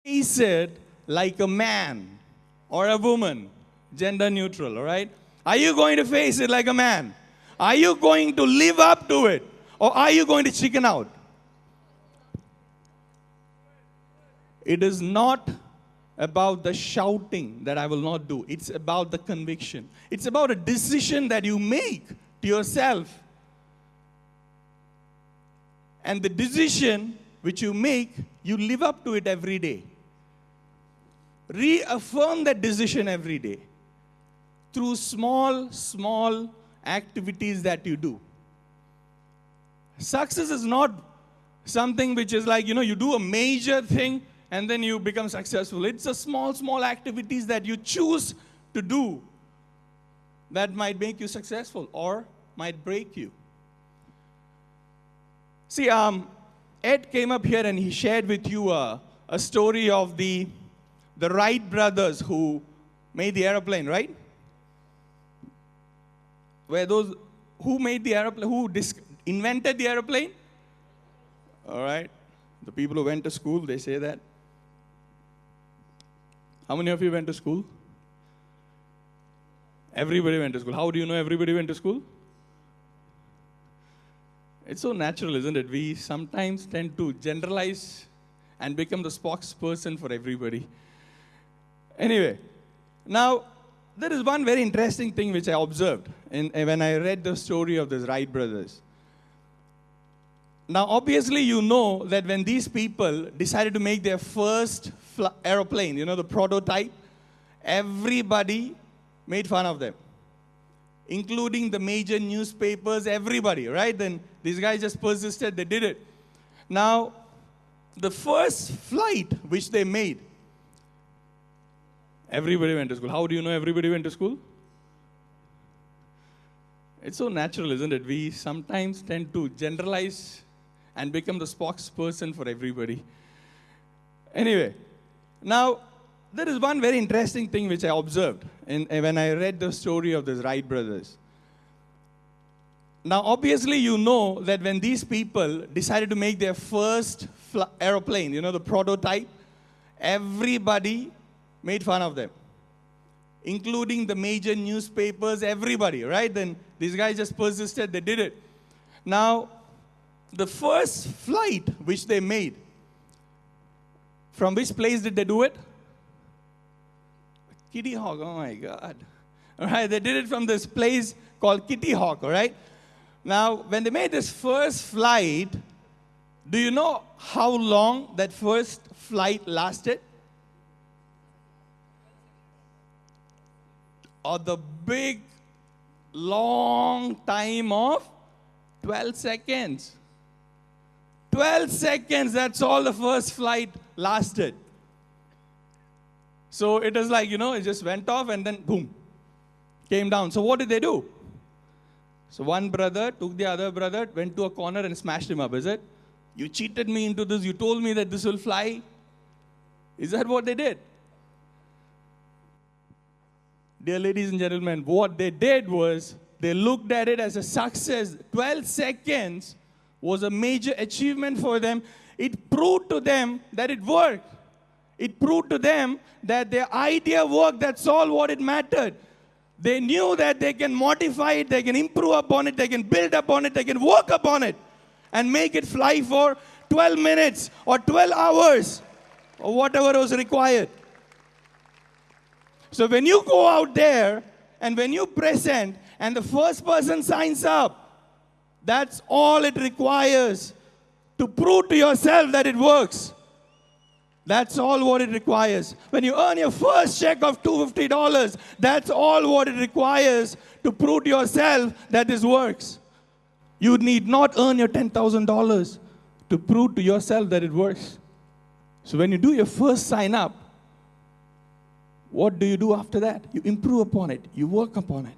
face it like a man or a woman, gender neutral, all right? Are you going to face it like a man? Are you going to live up to it? Or are you going to chicken out? It is not about the shouting that I will not do. It's about the conviction. It's about a decision that you make to yourself. And the decision which you make, you live up to it every day. Reaffirm that decision every day through small activities that you do. Success is not something which is like, you do a major thing and then you become successful. It's a small activities that you choose to do that might make you successful or might break you. See, Ed came up here and he shared with you a story of the Wright brothers who made the airplane, right? Who made the airplane? Who invented the airplane? All right. The people who went to school, they say that. How many of you went to school? Everybody went to school. How do you know everybody went to school? It's so natural, isn't it? We sometimes tend to generalize and become the spokesperson for everybody. Anyway, now, there is one very interesting thing which I observed when I read the story of these Wright brothers. Now, obviously, you know that when these people decided to make their first aeroplane, the prototype, everybody made fun of them, including the major newspapers, everybody, right? Then these guys just persisted, they did it. Now, the first flight which they made, everybody went to school. How do you know everybody went to school? It's so natural, isn't it? We sometimes tend to generalize and become the spokesperson for everybody. Anyway, now, there is one very interesting thing which I observed when I read the story of these Wright brothers. Now, obviously, you know that when these people decided to make their first aeroplane, the prototype, everybody made fun of them, including the major newspapers, everybody, right? Then these guys just persisted, they did it. Now, the first flight which they made, from which place did they do it? Kitty Hawk, oh my God. All right, they did it from this place called Kitty Hawk, all right? Now, when they made this first flight, do you know how long that first flight lasted? Or the big, long time of 12 seconds. 12 seconds, that's all the first flight lasted. So it was like, it just went off and then boom, came down. So what did they do? So one brother took the other brother, went to a corner and smashed him up, is it? You cheated me into this, you told me that this will fly. Is that what they did? Dear ladies and gentlemen, what they did was, they looked at it as a success. 12 seconds was a major achievement for them. It proved to them that it worked. It proved to them that their idea worked. That's all what it mattered. They knew that they can modify it, they can improve upon it, they can build upon it, they can work upon it and make it fly for 12 minutes or 12 hours or whatever was required. So when you go out there and when you present and the first person signs up, that's all it requires to prove to yourself that it works. That's all what it requires. When you earn your first check of $250, that's all what it requires to prove to yourself that this works. You need not earn your $10,000 to prove to yourself that it works. So when you do your first sign up, what do you do after that? You improve upon it. You work upon it.